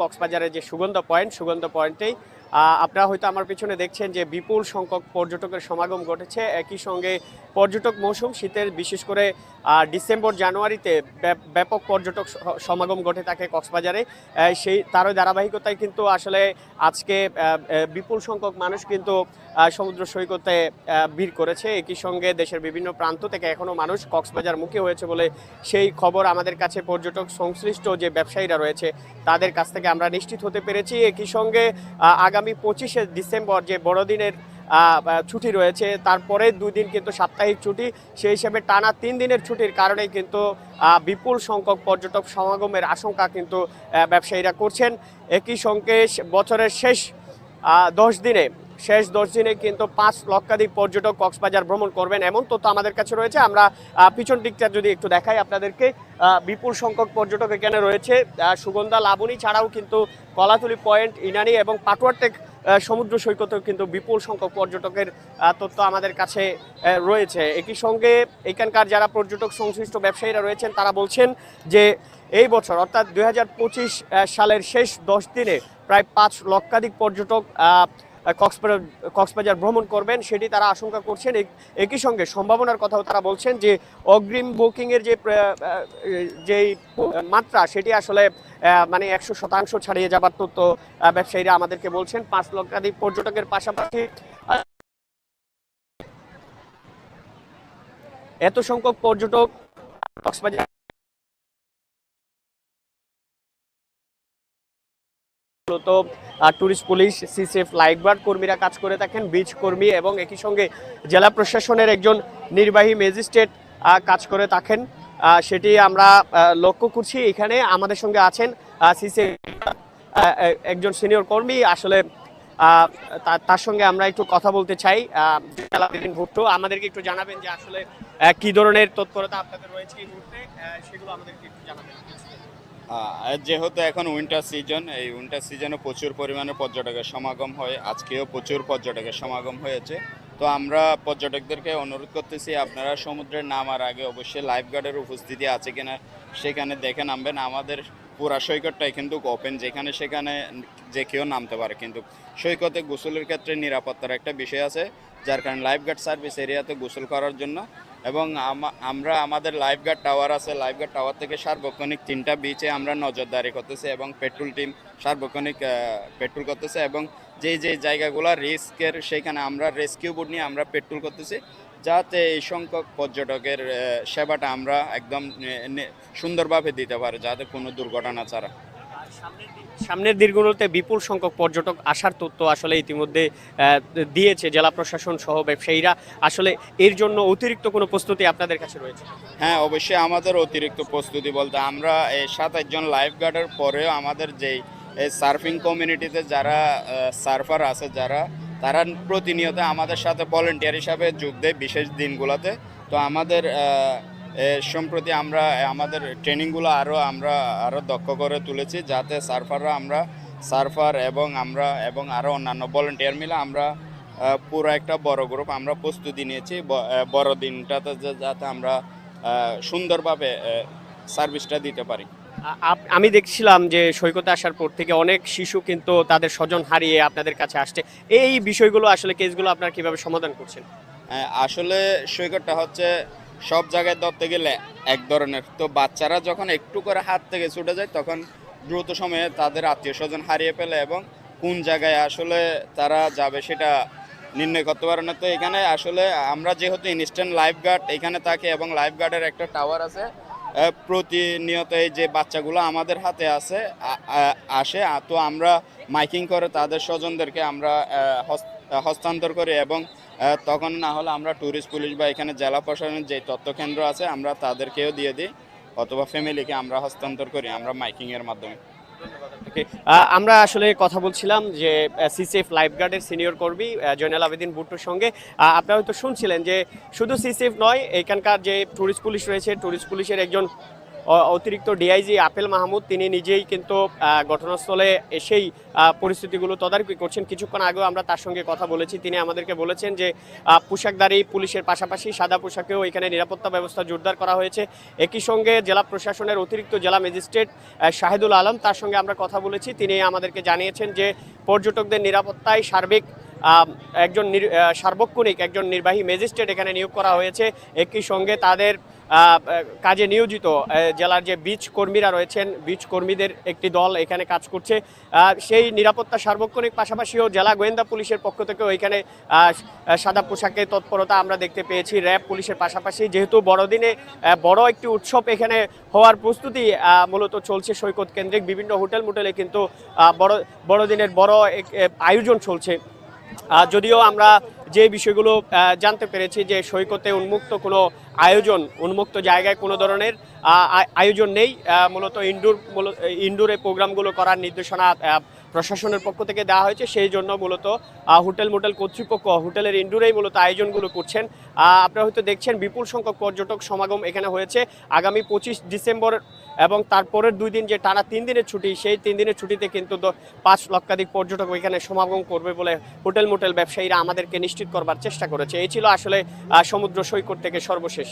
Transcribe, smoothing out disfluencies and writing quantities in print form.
কক্সবাজারের যে সুগন্ধ পয়েন্টেই আপনারা হয়তো আমার পিছনে দেখছেন যে বিপুল সংখ্যক পর্যটকের সমাগম ঘটেছে। একই সঙ্গে পর্যটক মৌসুম শীতের বিশেষ করে ডিসেম্বর জানুয়ারিতে ব্যাপক পর্যটক সমাগম ঘটে থাকে কক্সবাজারে। সেই তারই ধারাবাহিকতায় কিন্তু আসলে আজকে বিপুল সংখ্যক মানুষ কিন্তু সমুদ্র সৈকতে ভিড় করেছে। একই সঙ্গে দেশের বিভিন্ন প্রান্ত থেকে এখনও মানুষ কক্সবাজার মুখী হয়েছে বলে সেই খবর আমাদের কাছে পর্যটক সংশ্লিষ্ট যে ব্যবসায়ীরা রয়েছে তাদের কাছ থেকে আমরা নিশ্চিত হতে পেরেছি। একই সঙ্গে আগামী 25শে ডিসেম্বর যে বড়দিনের ছুটি রয়েছে, তারপরে 2 দিন কিন্তু সাপ্তাহিক ছুটি, সেই হিসেবে টানা 3 দিনের ছুটির কারণে কিন্তু বিপুল সংখ্যক পর্যটক সমাগমের আশঙ্কা কিন্তু ব্যবসায়ীরা করছেন। একই সঙ্গে বছরের শেষ 10 দিনে কিন্তু 5 লক্ষাধিক পর্যটক কক্সবাজার ভ্রমণ করবেন এমন তথ্য আমাদের কাছে রয়েছে। আমরা পিছন দিকটা যদি একটু দেখাই আপনাদেরকে, বিপুল সংখ্যক পর্যটক এখানে রয়েছে। সুগন্ধা, লাবণী ছাড়াও কিন্তু কলাতলি পয়েন্ট, ইনানি এবং পাটুয়ারটেক সমুদ্র সৈকতেও কিন্তু বিপুল সংখ্যক পর্যটকের তথ্য আমাদের কাছে রয়েছে। একই সঙ্গে এখানকার যারা পর্যটক সংশ্লিষ্ট ব্যবসায়ীরা রয়েছেন তারা বলছেন যে এই বছর অর্থাৎ 2025 সালের শেষ 10 দিনে প্রায় 5 লক্ষাধিক পর্যটক কক্সবাজার ভ্রমণ করবেন, সেটি তারা আশঙ্কা করছেন। একই সঙ্গে সম্ভাবনার কথাও তারা বলছেন যে অগ্রিম বুকিংয়ের যেই মাত্রা সেটি আসলে মানে 100% ছাড়িয়ে যাবার তথ্য ব্যবসায়ীরা আমাদেরকে বলছেন। 5 লক্ষাধিক পর্যটকের পাশাপাশি এত সংখ্যক পর্যটক Cox's Bazar tourist police, CCF, lifeguard কর্মীরা কাজ করে থাকেন, বিচ কর্মী এবং একই সঙ্গে জেলা প্রশাসনের একজন নির্বাহী ম্যাজিস্ট্রেট কাজ করে থাকেন, সেটি আমরা লক্ষ্য করছি। এখানে আমাদের সঙ্গে আছেন সিসিএফ একজন সিনিয়র কর্মী। আসলে তার সঙ্গে আমরা একটু কথা বলতে চাই। ভুট্টো, আমাদেরকে একটু জানাবেন যে আসলে কি ধরনের তৎপরতা আপনাদের রয়েছে এই মুহূর্তে, সেগুলো আমাদেরকে একটু জানাবেন। যেহেতু এখন উইন্টার সিজন, এই উইন্টার সিজনে প্রচুর পরিমাণে পর্যটকের সমাগম হয়। আজকেও প্রচুর পর্যটকের সমাগম হয়েছে। তো আমরা পর্যটকদেরকে অনুরোধ করতেছি আপনারা সমুদ্রে নামার আগে অবশ্যই লাইফগার্ডের উপস্থিতি আছে কিনা সেখানে দেখে নামবেন। আমাদের পুরা সৈকতটাই কিন্তু ওপেন, যেখানে সেখানে যে কেউ নামতে পারে, কিন্তু সৈকতে গোসলের ক্ষেত্রে নিরাপত্তার একটা বিষয় আছে, যার কারণে লাইফগার্ড সার্ভিস এরিয়াতে গোসল করার জন্য এবং আমরা আমাদের লাইফগার্ড টাওয়ার আছে, লাইফগার্ড টাওয়ার থেকে সার্বক্ষণিক 3টা বিচে আমরা নজরদারি করতেছি এবং পেট্রোল টিম সার্বক্ষণিক পেট্রোল করতেছে এবং যেই জায়গাগুলো রিস্কের সেখানে আমরা রেস্কিউ বোট নিয়ে আমরা পেট্রোল করতেছি, যাতে এই সংখ্যক পর্যটকের সেবাটা আমরা একদম সুন্দরভাবে দিতে পারি, যাতে কোনো দুর্ঘটনা ছাড়া। সামনের দিনগুলোতে বিপুল সংখ্যক পর্যটক আসার তথ্য আসলে ইতিমধ্যে দিয়েছে জেলা প্রশাসন সহ ব্যবসায়ীরা। আসলে এর জন্য অতিরিক্ত কোনো প্রস্তুতি আপনাদের কাছে রয়েছে? হ্যাঁ, অবশ্যই আমাদের অতিরিক্ত প্রস্তুতি বলতে আমরা এই 27 জন লাইফগার্ডের পরেও আমাদের যেই সার্ফিং কমিউনিটিতে যারা সার্ফার আছে তারা প্রতিনিয়ত আমাদের সাথে ভলেন্টিয়ার হিসাবে যোগ দেয় বিশেষ দিনগুলোতে। তো আমাদের সম্প্রতি আমরা আমাদের ট্রেনিংগুলো আরও দক্ষ করে তুলেছি, যাতে সার্ফার এবং আরও অন্যান্য ভলেন্টিয়ার মিলে আমরা পুরো একটা বড় গ্রুপ আমরা প্রস্তুতি নিয়েছি বড় দিনটাতে, যাতে আমরা সুন্দরভাবে সার্ভিসটা দিতে পারি। আমি দেখছিলাম যে সৈকতে আসার পর থেকে অনেক শিশু কিন্তু তাদের স্বজন হারিয়ে আপনাদের কাছে আসছে। এই বিষয়গুলো আসলে কেসগুলো আপনারা কিভাবে সমাধান করছেন? আসলে সৈকতটা হচ্ছে সব জায়গায় ধরতে গেলে এক ধরনের, তো বাচ্চারা যখন একটু করে হাত থেকে ছুটে যায় তখন দ্রুত সময়ে তাদের আত্মীয় স্বজন হারিয়ে ফেলে এবং কোন জায়গায় আসলে তারা যাবে সেটা নির্ণয় করতে পারে না। তো এখানে আসলে আমরা যেহেতু ইনস্ট্যান্ট লাইফগার্ড এখানে থাকি এবং লাইফগার্ডের একটা টাওয়ার আছে, প্রতিনিয়ত এই যে বাচ্চাগুলো আমাদের হাতে আসে, তো আমরা মাইকিং করে তাদের স্বজনদেরকে আমরা হস্তান্তর করি এবং তখন না হলে আমরা ট্যুরিস্ট পুলিশ বা এখানে জেলা প্রশাসনের যে তথ্য কেন্দ্র আছে আমরা তাদেরকেও দিয়ে দিই, অথবা ফ্যামিলিকে আমরা হস্তান্তর করি আমরা মাইকিংয়ের মাধ্যমে। আমরা আসলে কথা বলছিলাম যে সিসিএফ লাইফগার্ডের সিনিয়র কর্মী জয়নাল আবেদিন ভুট্টোর সঙ্গে। আপনারা হয়তো শুনছিলেন যে শুধু সিসিএফ নয়, এখানকার যে ট্যুরিস্ট পুলিশ রয়েছে, ট্যুরিস্ট পুলিশের একজন অতিরিক্ত ডিআইজি আপেল মাহমুদ তিনি নিজেই কিন্তু ঘটনাস্থলে এসেই পরিস্থিতিগুলো তদারকি করছেন। কিছুক্ষণ আগেও আমরা তার সঙ্গে কথা বলেছি, তিনি আমাদেরকে বলেছেন যে পোশাকধারী পুলিশের পাশাপাশি সাদা পোশাকেও এখানে নিরাপত্তা ব্যবস্থা জোরদার করা হয়েছে। একই সঙ্গে জেলা প্রশাসনের অতিরিক্ত জেলা ম্যাজিস্ট্রেট শাহিদুল আলম, তার সঙ্গে আমরা কথা বলেছি, তিনি আমাদেরকে জানিয়েছেন যে পর্যটকদের নিরাপত্তায় সার্বিক সার্বক্ষণিক একজন নির্বাহী ম্যাজিস্ট্রেট এখানে নিয়োগ করা হয়েছে। একই সঙ্গে তাদের কাজে নিয়োজিত জেলার যে বিচ কর্মীরা রয়েছেন, বিচ কর্মীদের একটি দল এখানে কাজ করছে। সেই নিরাপত্তা সার্বক্ষণিক পাশাপাশিও জেলা গোয়েন্দা পুলিশের পক্ষ থেকেও এখানে সাদা পোশাকে তৎপরতা আমরা দেখতে পেয়েছি। র্যাব পুলিশের পাশাপাশি যেহেতু বড়দিনে বড় একটি উৎসব এখানে হওয়ার প্রস্তুতি মূলত চলছে সৈকত কেন্দ্রিক বিভিন্ন হোটেল মোটেলে কিন্তু বড়দিনের বড় আয়োজন চলছে। যদিও আমরা যে বিষয়গুলো জানতে পেরেছি যে সৈকতে উন্মুক্ত জায়গায় কোনো ধরনের আয়োজন নেই, মূলত ইনডোরে প্রোগ্রামগুলো করার নির্দেশনা প্রশাসনের পক্ষ থেকে দেওয়া হয়েছে। সেই জন্য মূলত হোটেল মোটেল কর্তৃপক্ষ হোটেলের ইনডোরেই মূলত আয়োজনগুলো করছেন। আপনারা হয়তো দেখছেন বিপুল সংখ্যক পর্যটক সমাগম এখানে হয়েছে। আগামী 25 ডিসেম্বর এবং তারপরের 2 দিন যে টানা 3 দিনের ছুটি, সেই 3 দিনের ছুটিতে কিন্তু 5 লক্ষাধিক পর্যটক এখানে সমাগম করবে বলে হোটেল মোটেল ব্যবসায়ীরা আমাদেরকে নিশ্চিত করবার চেষ্টা করেছে। এই ছিল আসলে সমুদ্র সৈকত থেকে সর্বশেষ।